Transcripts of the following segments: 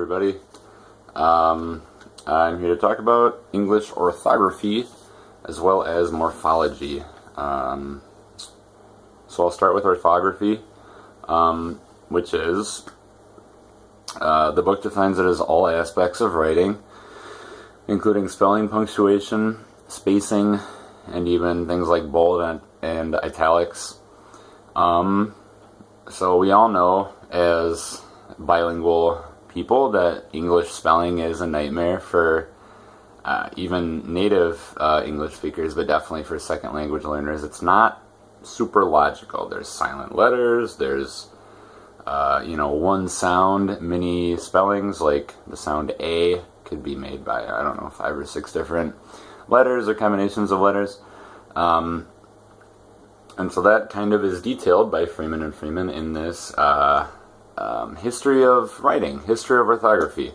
everybody. I'm here to talk about English orthography as well as morphology. So I'll start with orthography, which is the book defines it as all aspects of writing, including spelling, punctuation, spacing, and even things like bold and italics. So we all know as bilingual people that English spelling is a nightmare for even native English speakers, but definitely for second language learners. It's not super logical. There's silent letters, there's one sound mini spellings, like the sound A could be made by, 5 or 6 different letters or combinations of letters. And so that kind of is detailed by Freeman and Freeman in this history of writing, history of orthography.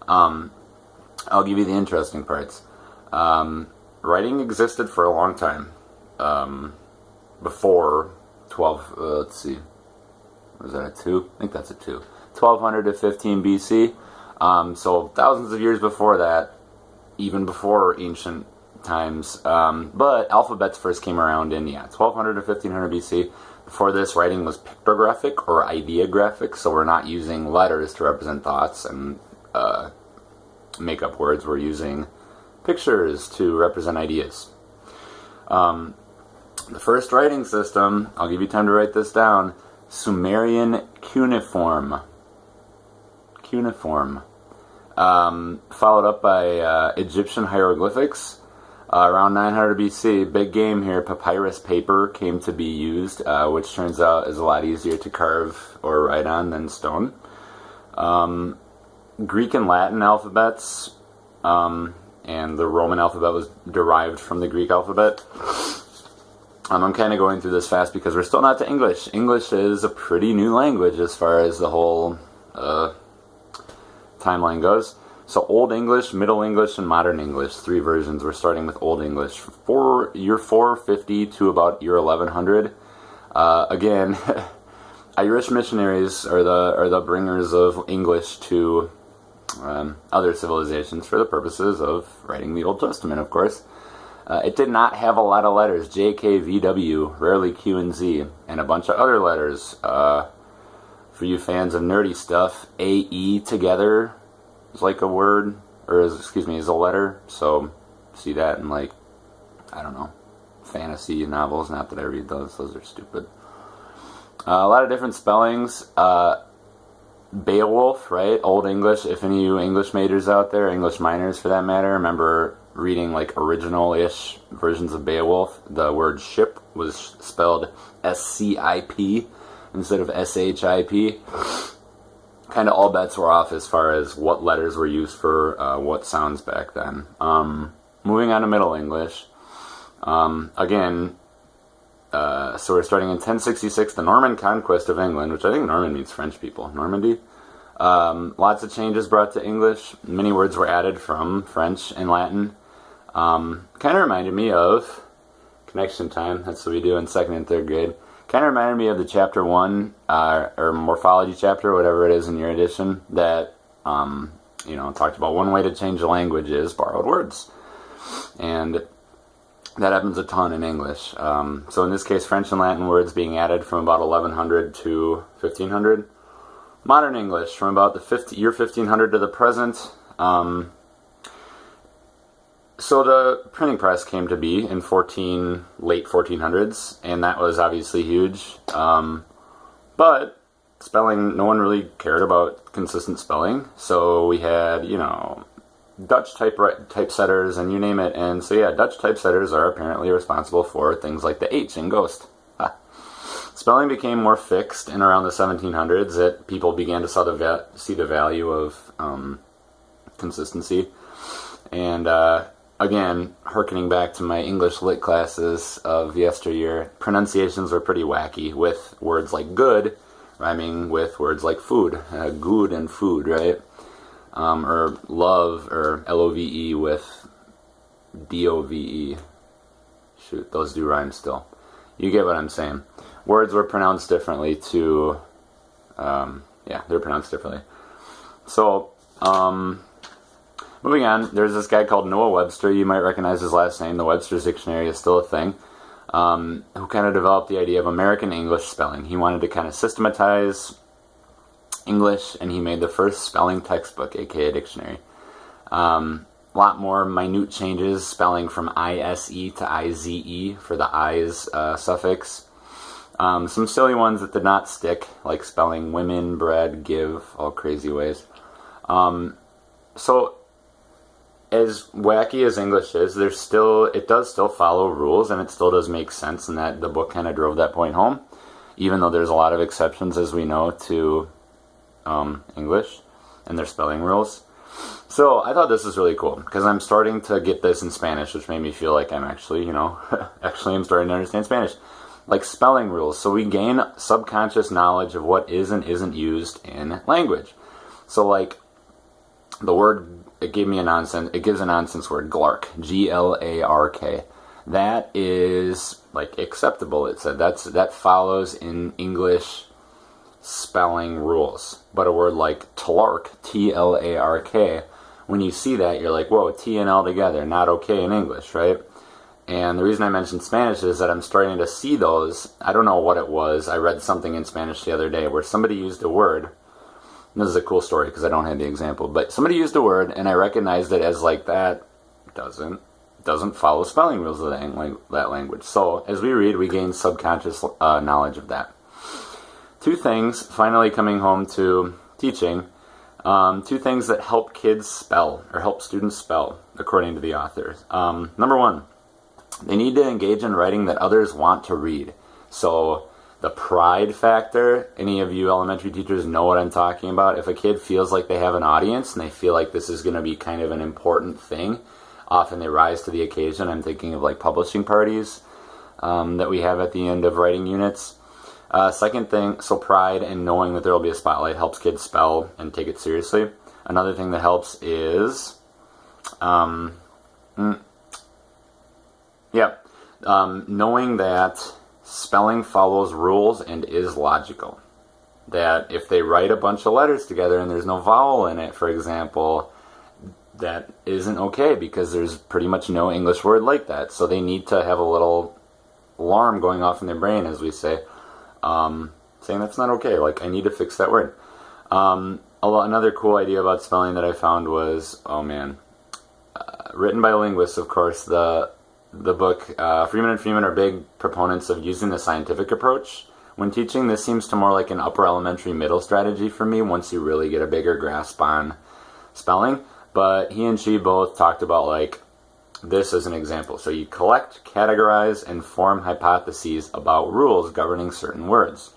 I'll give you the interesting parts. Writing existed for a long time. Before 12, let's see, was that a 2? I think that's a 2. 1200 to 15 BC. So thousands of years before that, even before ancient times. But alphabets first came around in 1200 to 1500 BC. Before this, writing was pictographic or ideographic, so we're not using letters to represent thoughts and make up words. We're using pictures to represent ideas. The first writing system, I'll give you time to write this down, Sumerian cuneiform. Followed up by Egyptian hieroglyphics. Around 900 BC, big game here, papyrus paper came to be used, which turns out is a lot easier to carve or write on than stone. Greek and Latin alphabets, and the Roman alphabet was derived from the Greek alphabet. I'm kind of going through this fast because we're still not to English. English is a pretty new language as far as the whole timeline goes. So Old English, Middle English, and Modern English, 3 versions. We're starting with Old English. Year 450 to about year 1100. Again, Irish missionaries are the bringers of English to other civilizations for the purposes of writing the Old Testament, of course. It did not have a lot of letters. J, K, V, W, rarely Q and Z, and a bunch of other letters. For you fans of nerdy stuff, A, E together is like a word, or is a letter. So see that in fantasy novels. Not that I read those are stupid. A lot of different spellings. Beowulf, right? Old English. If any of you English majors out there, English minors for that matter, remember reading original-ish versions of Beowulf. The word ship was spelled S-C-I-P instead of S-H-I-P. Kind of all bets were off as far as what letters were used for what sounds back then. Moving on to Middle English. Again, so we're starting in 1066, the Norman conquest of England, which I think Norman means French people. Normandy. Lots of changes brought to English. Many words were added from French and Latin. Kind of reminded me of connection time. That's what we do in 2nd and 3rd grade. Kind of reminded me of the chapter 1 or morphology chapter, whatever it is in your edition, that talked about one way to change a language is borrowed words, and that happens a ton in English. So in this case, French and Latin words being added from about 1100 to 1500. Modern English from about the year 1500 to the present. So the printing press came to be in late 1400s, and that was obviously huge. But spelling, no one really cared about consistent spelling. So we had, Dutch typesetters and you name it. And so Dutch typesetters are apparently responsible for things like the H in ghost. Spelling became more fixed in around the 1700s. That people began to see the value of consistency. And again, hearkening back to my English lit classes of yesteryear, pronunciations were pretty wacky, with words like good rhyming with words like food, good and food, right? Or love, or L-O-V-E with D-O-V-E. Shoot, those do rhyme still. You get what I'm saying. Words were pronounced differently to, they're pronounced differently. So Moving on, there's this guy called Noah Webster. You might recognize his last name. The Webster's Dictionary is still a thing. Who kind of developed the idea of American English spelling. He wanted to kind of systematize English, and he made the first spelling textbook, aka dictionary. A lot more minute changes, spelling from ISE to IZE for the I's suffix. Some silly ones that did not stick, like spelling women, bread, give, all crazy ways. So, as wacky as English is, it does still follow rules, and it still does make sense, and that the book kind of drove that point home, even though there's a lot of exceptions, as we know, to English and their spelling rules. So I thought this was really cool, because I'm starting to get this in Spanish, which made me feel like I'm actually, I'm starting to understand Spanish. Like spelling rules. So we gain subconscious knowledge of what is and isn't used in language. So like the word, it gives a nonsense word, glark, G-L-A-R-K. That is like acceptable, it said. That follows in English spelling rules. But a word like tlark, T-L-A-R-K, when you see that, you're like, whoa, T and L together, not okay in English, right? And the reason I mentioned Spanish is that I'm starting to see those. I don't know what it was. I read something in Spanish the other day where somebody used a word. This is a cool story because I don't have the example. But somebody used a word, and I recognized it as like that doesn't follow spelling rules of that language. So as we read, we gain subconscious knowledge of that. Two things, finally coming home to teaching. Two things that help kids spell, or help students spell, according to the authors. Number one, they need to engage in writing that others want to read. So the pride factor, any of you elementary teachers know what I'm talking about. If a kid feels like they have an audience and they feel like this is going to be kind of an important thing, often they rise to the occasion. I'm thinking of like publishing parties that we have at the end of writing units. Second thing, so pride and knowing that there will be a spotlight helps kids spell and take it seriously. Another thing that helps is knowing that spelling follows rules and is logical. That if they write a bunch of letters together and there's no vowel in it, for example, that isn't okay because there's pretty much no English word like that. So they need to have a little alarm going off in their brain, as we say, saying that's not okay, like I need to fix that word. Another cool idea about spelling that I found was, written by linguists, of course. The book, Freeman and Freeman are big proponents of using the scientific approach when teaching. This seems to more like an upper elementary middle strategy for me once you really get a bigger grasp on spelling. But he and she both talked about like this as an example. So you collect, categorize, and form hypotheses about rules governing certain words.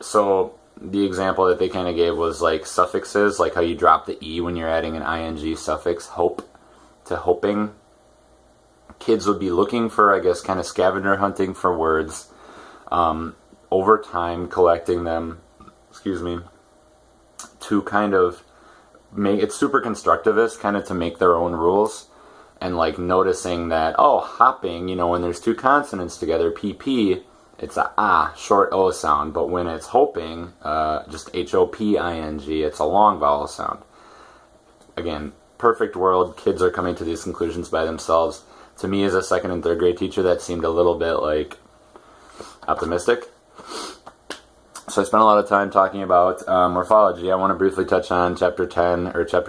So the example that they kind of gave was like suffixes, like how you drop the E when you're adding an ing suffix, hope to hoping. Kids would be looking for, I guess, kind of scavenger hunting for words, over time collecting them, to kind of make it super constructivist, kind of to make their own rules, and like noticing that, hopping, when there's two consonants together, PP, it's a ah, short O sound, but when it's hoping, just HOPING, it's a long vowel sound. Again, perfect world, kids are coming to these conclusions by themselves. To me, as a second and third grade teacher, that seemed a little bit like optimistic. So I spent a lot of time talking about morphology. I want to briefly touch on chapter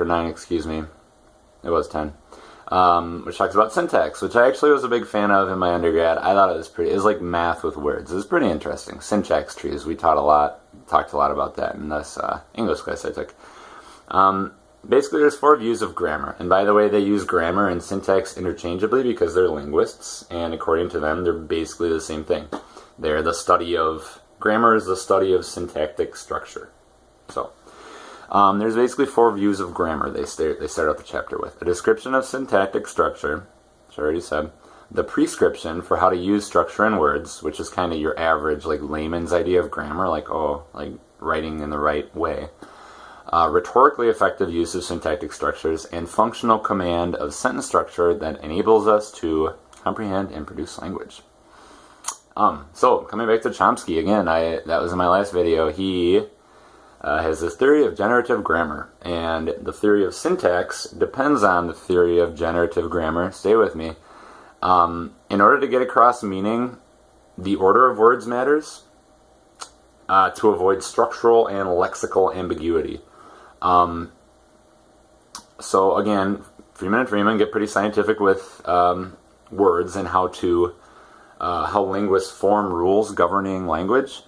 9, it was 10, which talks about syntax, which I actually was a big fan of in my undergrad. I thought it was like math with words. It was pretty interesting. Syntax trees, we talked a lot about that in this English class I took. Basically, there's 4 views of grammar. And by the way, they use grammar and syntax interchangeably because they're linguists, and according to them, they're basically the same thing. Grammar is the study of syntactic structure. So, there's basically 4 views of grammar they start out the chapter with. A description of syntactic structure, which I already said. The prescription for how to use structure in words, which is kind of your average, like, layman's idea of grammar, like writing in the right way. Rhetorically effective use of syntactic structures, and functional command of sentence structure that enables us to comprehend and produce language. So, coming back to Chomsky again, that was in my last video. He has this theory of generative grammar, and the theory of syntax depends on the theory of generative grammar. Stay with me. In order to get across meaning, the order of words matters to avoid structural and lexical ambiguity. So again, Freeman and Freeman get pretty scientific with words and how linguists form rules governing language.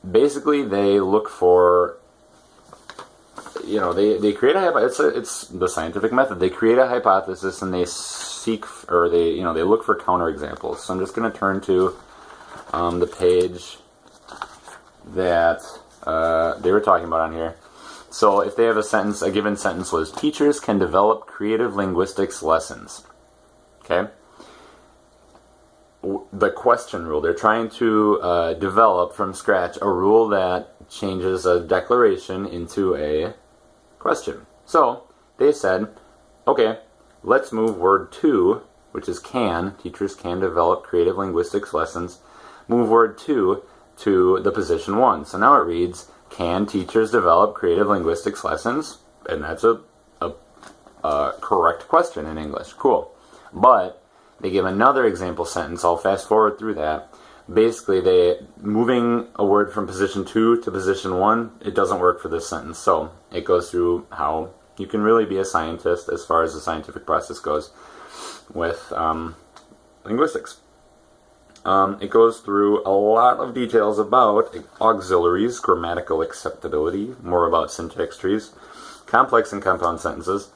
Basically, they look for, they create a hypothesis. It's the scientific method. They create a hypothesis and they seek, or they look for counterexamples. So I'm just going to turn to the page that they were talking about on here. So if they have a given sentence was, teachers can develop creative linguistics lessons. Okay? The question rule. They're trying to develop from scratch a rule that changes a declaration into a question. So they said, okay, let's move word to, which is can. Teachers can develop creative linguistics lessons. Move word to the position 1. So now it reads, can teachers develop creative linguistics lessons? And that's a correct question in English. Cool. But they give another example sentence. I'll fast forward through that. Basically, they moving a word from position 2 to position 1, it doesn't work for this sentence. So it goes through how you can really be a scientist as far as the scientific process goes with linguistics. It goes through a lot of details about auxiliaries, grammatical acceptability, more about syntax trees, complex and compound sentences.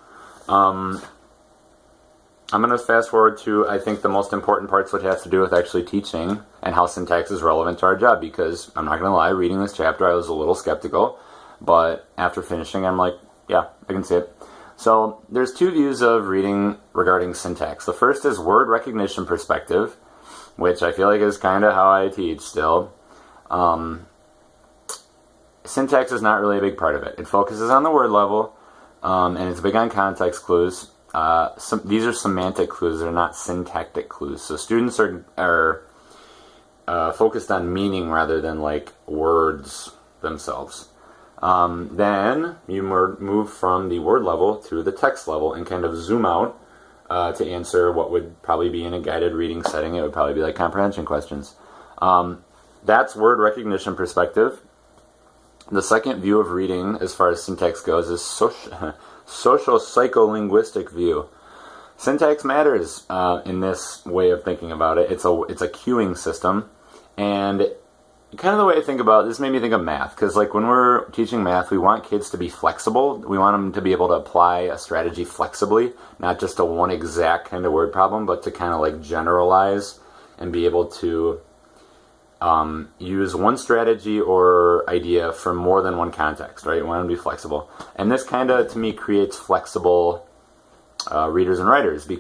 I'm going to fast forward to, I think, the most important parts, which has to do with actually teaching and how syntax is relevant to our job, because I'm not going to lie, reading this chapter I was a little skeptical, but after finishing I'm like, yeah, I can see it. So there's two views of reading regarding syntax. The first is word recognition perspective, which I feel like is kind of how I teach still. Syntax is not really a big part of it. It focuses on the word level, and it's big on context clues. These are semantic clues. They're not syntactic clues. So students are focused on meaning rather than like words themselves. Then you move from the word level to the text level and kind of zoom out to answer what would probably be in a guided reading setting. It would probably be like comprehension questions. That's word recognition perspective. The second view of reading, as far as syntax goes, is social-psycholinguistic view. Syntax matters in this way of thinking about it. It's a cueing system, and kind of the way I think about it, this made me think of math, because like when we're teaching math, we want kids to be flexible. We want them to be able to apply a strategy flexibly, not just to one exact kind of word problem, but to kind of like generalize and be able to use one strategy or idea for more than one context, right? We want them to be flexible. And this kind of, to me, creates flexible readers and writers, because